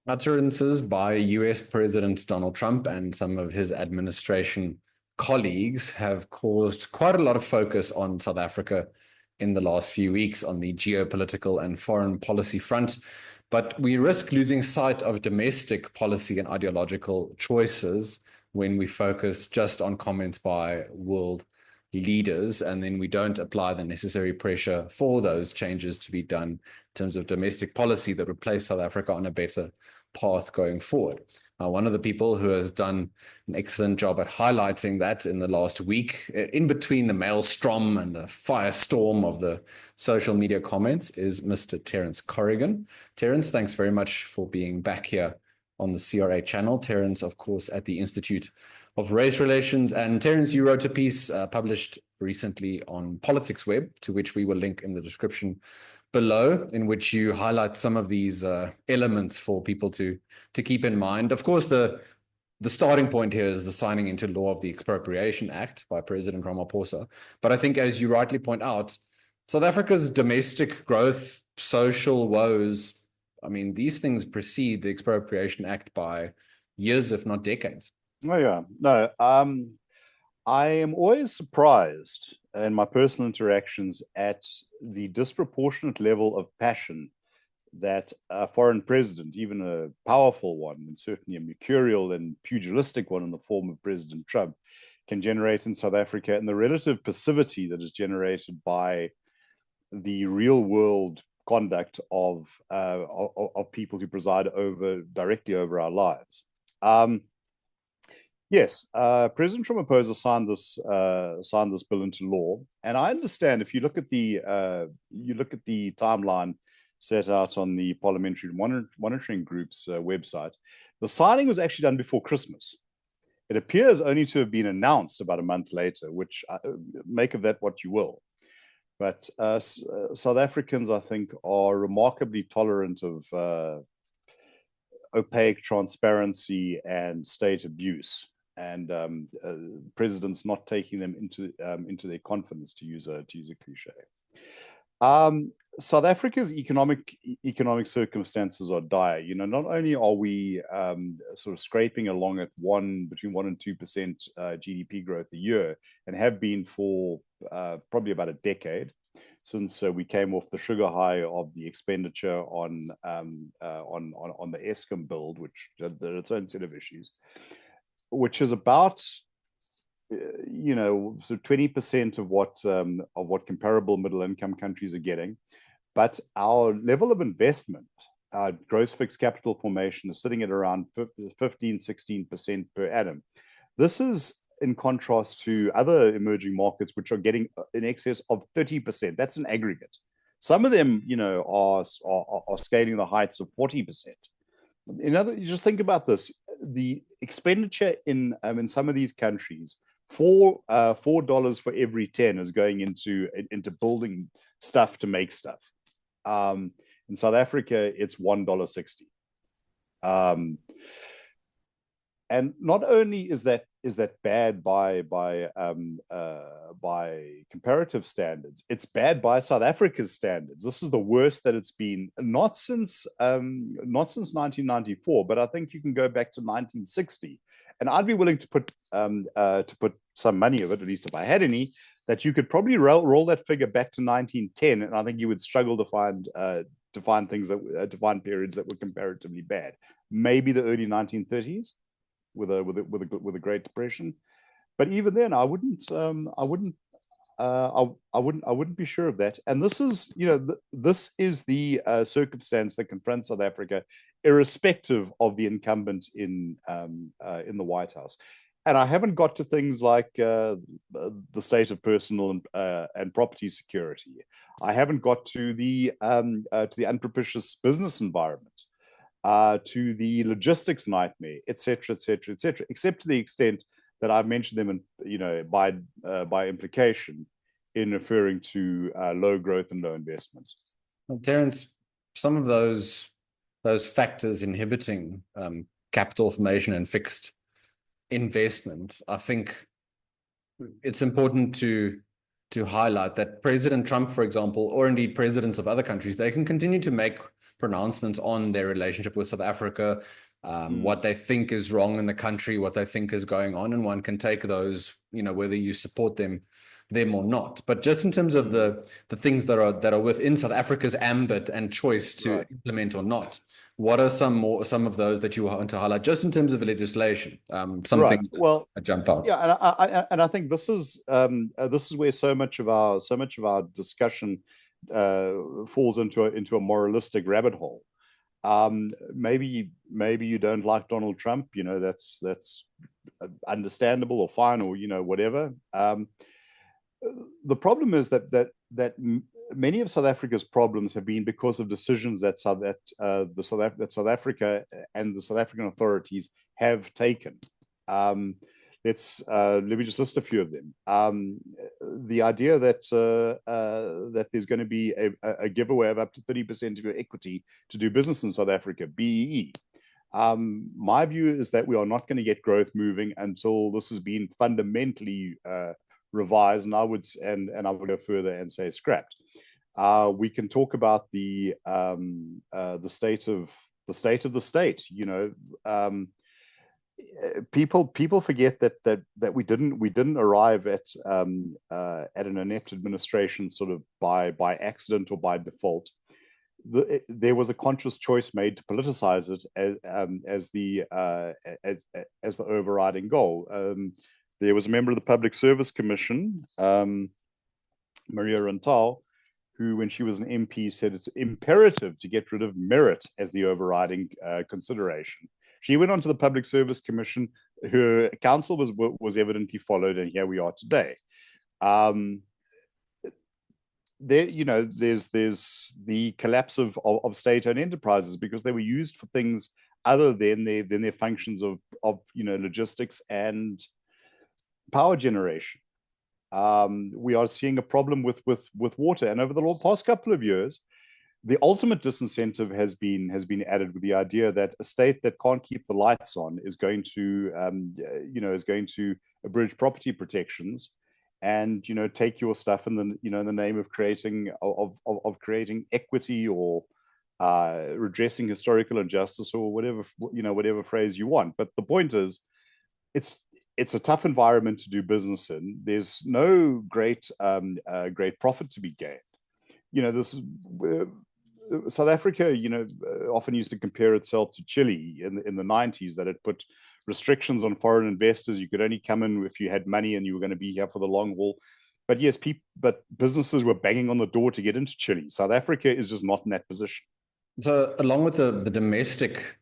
Utterances by US President Donald Trump and some of his administration colleagues have caused quite a lot of focus on South Africa in the last few weeks on the geopolitical and foreign policy front. But we risk losing sight of domestic policy and ideological choices when we focus just on comments by world leaders, and then we don't apply the necessary pressure for those changes to be done in terms of domestic policy that would place South Africa on a better path going forward. One of the people who has done an excellent job at highlighting that in the last week, in between the maelstrom and the firestorm of the social media comments, is Mr. Terence Corrigan. Terence, thanks very much for being back here on the CRA channel. Terence, of course, at the Institute of Race Relations. And Terence, you wrote a piece published recently on Politics Web, to which we will link in the description below, in which you highlight some of these elements for people to keep in mind. Of course, the starting point here is the signing into law of the Expropriation Act by President Ramaphosa. But I think, as you rightly point out, South Africa's domestic growth, social woes, I mean, these things precede the Expropriation Act by years, if not decades. Oh, yeah. No, I am always surprised in my personal interactions at the disproportionate level of passion that a foreign president, even a powerful one, and certainly a mercurial and pugilistic one in the form of President Trump, can generate in South Africa, and the relative passivity that is generated by the real world conduct of people who preside directly over our lives. Yes, President Ramaphosa signed this bill into law, and I understand if you look at the timeline set out on the Parliamentary Monitoring Group's website, the signing was actually done before Christmas. It appears only to have been announced about a month later, which make of that what you will. But South Africans, I think, are remarkably tolerant of opaque transparency and state abuse, and presidents not taking them into their confidence, to use a cliche. South Africa's economic circumstances are dire. You know, not only are we sort of scraping along at between 1% and 2% GDP growth a year, and have been for probably about a decade, since we came off the sugar high of the expenditure on the Eskom build, which had its own set of issues, which is about so 20% of what comparable middle income countries are getting. But our level of investment, our gross fixed capital formation, is sitting at around 15-16% per annum. This is in contrast to other emerging markets, which are getting in excess of 30%. That's an aggregate. Some of them, are scaling the heights of 40%. You just think about this: the expenditure in some of these countries, $4 for every 10 is going into building stuff to make stuff. In South Africa, it's $1.60. And not only is that bad by comparative standards, it's bad by South Africa's standards. This is the worst that it's been, not since 1994, but I think you can go back to 1960. And I'd be willing to put some money of it, at least if I had any, that you could probably roll that figure back to 1910, and I think you would struggle to find periods that were comparatively bad. Maybe the early 1930s with a Great Depression, but even then, I wouldn't be sure of that. And this is the circumstance that confronts South Africa, irrespective of the incumbent in the White House. And I haven't got to things like the state of personal and property security. I haven't got to the unpropitious business environment, to the logistics nightmare, etc., etc., etc. Except to the extent that I've mentioned them, by implication, in referring to low growth and low investment. Well, Terence, some of those factors inhibiting capital formation and fixed investment, I think it's important to highlight that President Trump, for example, or indeed presidents of other countries, they can continue to make pronouncements on their relationship with South Africa, what they think is wrong in the country, what they think is going on, and one can take those, whether you support them or not. But just in terms of the things that are within South Africa's ambit and choice to implement or not, what are some of those that you want to highlight, just in terms of legislation? Some things that jump out. Yeah, and I think this is where so much of our discussion falls into a moralistic rabbit hole. Maybe you don't like Donald Trump, that's understandable or fine, or whatever. The problem is that many of South Africa's problems have been because of decisions that South Africa and the South African authorities have taken. Let me just list a few of them. The idea that there's going to be a giveaway of up to 30% of your equity to do business in South Africa, BEE. My view is that we are not going to get growth moving until this has been fundamentally revised, and I would go further and say scrapped. We can talk about the state of the state. People forget that we didn't arrive at an inept administration sort of by accident or by default. There was a conscious choice made to politicize it as the overriding goal. There was a member of the Public Service Commission, Maria Rantal, who, when she was an MP, said it's imperative to get rid of merit as the overriding consideration. She went on to the Public Service Commission. Her counsel was evidently followed, and here we are today. There's the collapse of state-owned enterprises because they were used for things other than their functions of logistics and power generation. We are seeing a problem with water, and over the past couple of years, the ultimate disincentive has been added with the idea that a state that can't keep the lights on is going to abridge property protections and take your stuff in the name of creating equity or redressing historical injustice or whatever phrase you want. But the point is, it's a tough environment to do business in. There's no great profit to be gained. This is South Africa. Often used to compare itself to Chile in the 90s, that it put restrictions on foreign investors. You could only come in if you had money and you were going to be here for the long haul. But yes, but businesses were banging on the door to get into Chile. South Africa is just not in that position. So, along with the domestic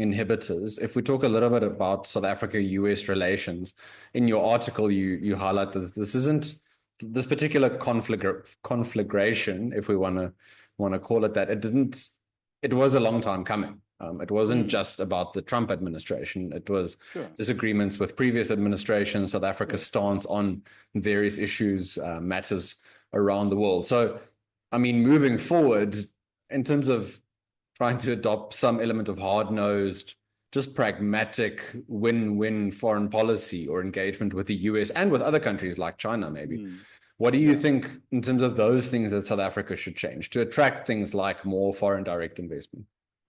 inhibitors, if we talk a little bit about South Africa-US relations, in your article you highlight that this particular conflagration, if we want to call it that, it was a long time coming. It wasn't just about the Trump administration. It was disagreements with previous administrations, South Africa's stance on various issues, matters around the world. So, I mean, moving forward, in terms of trying to adopt some element of hard-nosed, just pragmatic win-win foreign policy or engagement with the US and with other countries like China, maybe. What do you think in terms of those things that South Africa should change to attract things like more foreign direct investment?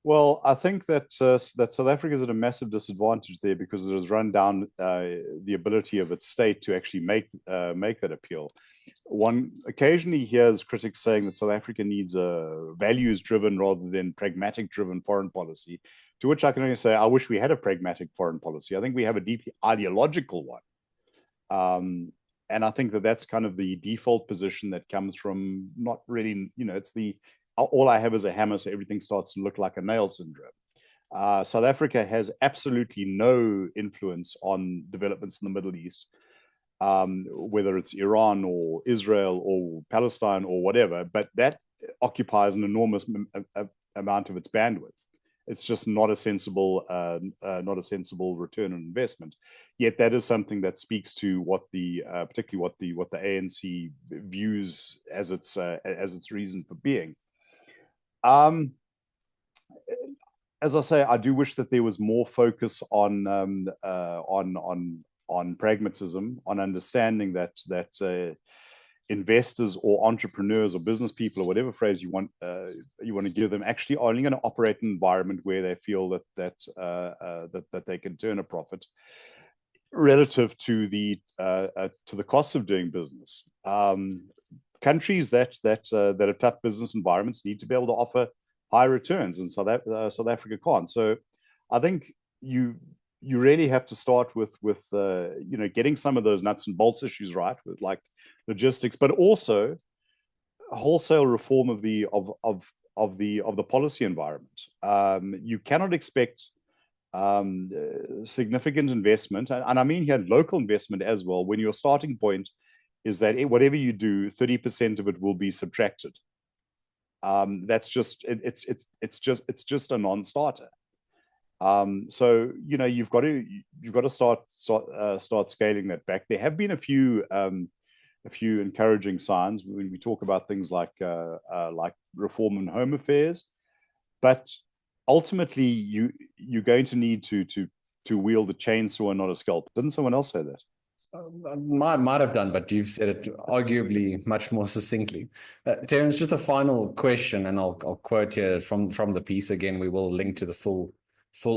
Well, I think that South Africa is at a massive disadvantage there because it has run down the ability of its state to actually make that appeal. One occasionally hears critics saying that South Africa needs a values-driven rather than pragmatic-driven foreign policy, to which I can only say I wish we had a pragmatic foreign policy. I think we have a deeply ideological one. And I think that's kind of the default position that comes from not really, it's the all I have is a hammer, so everything starts to look like a nail syndrome. South Africa has absolutely no influence on developments in the Middle East, whether it's Iran or Israel or Palestine or whatever, but that occupies an enormous amount of its bandwidth. It's just not a sensible return on investment. Yet that is something that speaks to particularly what the ANC views as its reason for being. As I say, I do wish that there was more focus on pragmatism, on understanding that investors or entrepreneurs or business people or whatever phrase you want to give them actually are only going to operate in an environment where they feel that they can turn a profit relative to the costs of doing business. Countries that have tough business environments need to be able to offer high returns, and South Africa can't. So I think you really have to start with getting some of those nuts and bolts issues right, with like logistics, but also wholesale reform of the policy environment. You cannot expect significant investment, and I mean here local investment as well, when your starting point is that whatever you do, 30% of it will be subtracted. That's just it's just a non-starter. So you've got to start scaling that back. There have been a few encouraging signs when we talk about things like reform in home affairs, but ultimately you're going to need to wield a chainsaw and not a scalpel. Didn't someone else say that? Might have done, but you've said it arguably much more succinctly. Terence, just a final question, and I'll quote here from the piece again. We will link to the full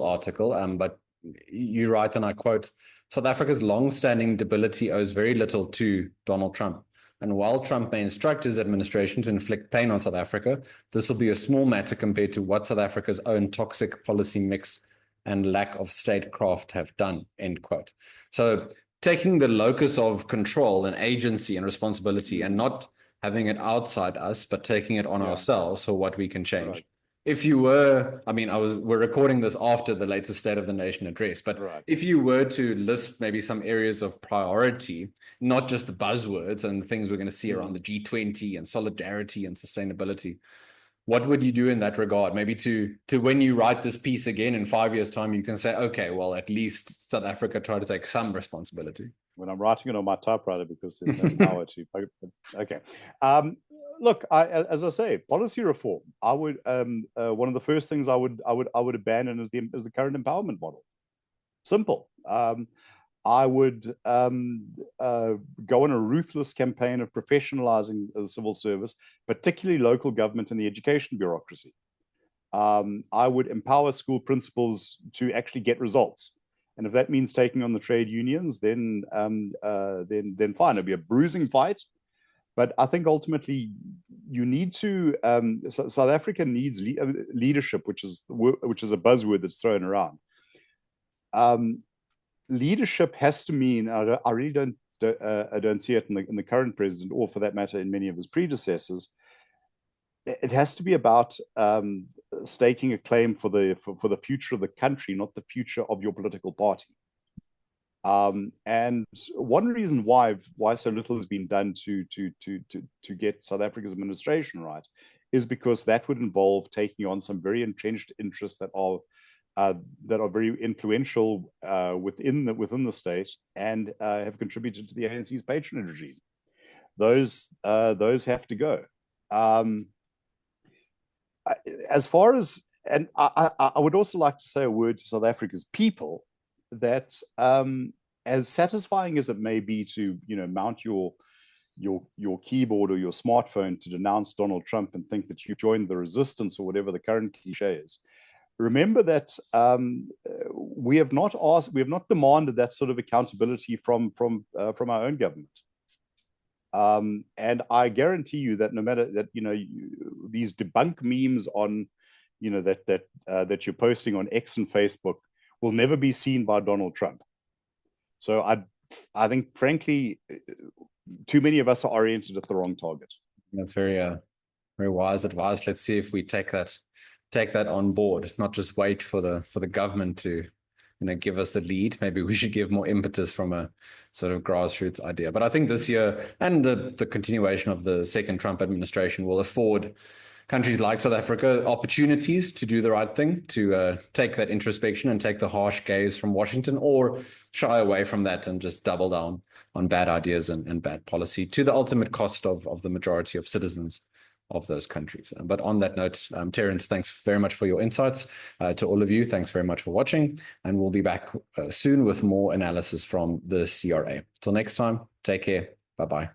article. But you write, and I quote: "South Africa's long-standing debility owes very little to Donald Trump. And while Trump may instruct his administration to inflict pain on South Africa, this will be a small matter compared to what South Africa's own toxic policy mix and lack of statecraft have done." End quote. So taking the locus of control and agency and responsibility and not having it outside us, but taking it on ourselves for what we can change. Right. If you were, we're recording this after the latest State of the Nation address, but if you were to list maybe some areas of priority, not just the buzzwords and the things we're going to see around the G20 and solidarity and sustainability, what would you do in that regard? Maybe to when you write this piece again in 5 years' time, you can say, okay, well, at least South Africa tried to take some responsibility. When I'm writing it on my typewriter because there's no power to. Okay. Look, as I say, policy reform. I would one of the first things I would abandon is the current empowerment model. Simple. I would go on a ruthless campaign of professionalizing the civil service, particularly local government and the education bureaucracy. I would empower school principals to actually get results. And if that means taking on the trade unions, then fine. It'll be a bruising fight. But I think ultimately you need to, South Africa needs leadership, which is a buzzword that's thrown around. Leadership has to mean, I really don't see it in the current president, or for that matter in many of his predecessors. It has to be about staking a claim for the future of the country, not the future of your political party. And one reason why so little has been done to get South Africa's administration right is because that would involve taking on some very entrenched interests that are very influential within the state and have contributed to the ANC's patronage regime. Those have to go. As far as, and I would also like to say a word to South Africa's people that as satisfying as it may be to mount your keyboard or your smartphone to denounce Donald Trump and think that you joined the resistance or whatever the current cliche is, remember that we have not demanded that sort of accountability from our own government. And I guarantee you that no matter that, these debunk memes on, that you're posting on X and Facebook will never be seen by Donald Trump. So I think, frankly, too many of us are oriented at the wrong target. That's very wise advice. Let's see if we take that on board, not just wait for the government to give us the lead. Maybe we should give more impetus from a sort of grassroots idea. But I think this year and the continuation of the second Trump administration will afford countries like South Africa opportunities to do the right thing, to take that introspection and take the harsh gaze from Washington, or shy away from that and just double down on bad ideas and bad policy to the ultimate cost of the majority of citizens of those countries. But on that note, Terence, thanks very much for your insights. To all of you, thanks very much for watching, and we'll be back soon with more analysis from the CRA. Till next time, take care. Bye-bye.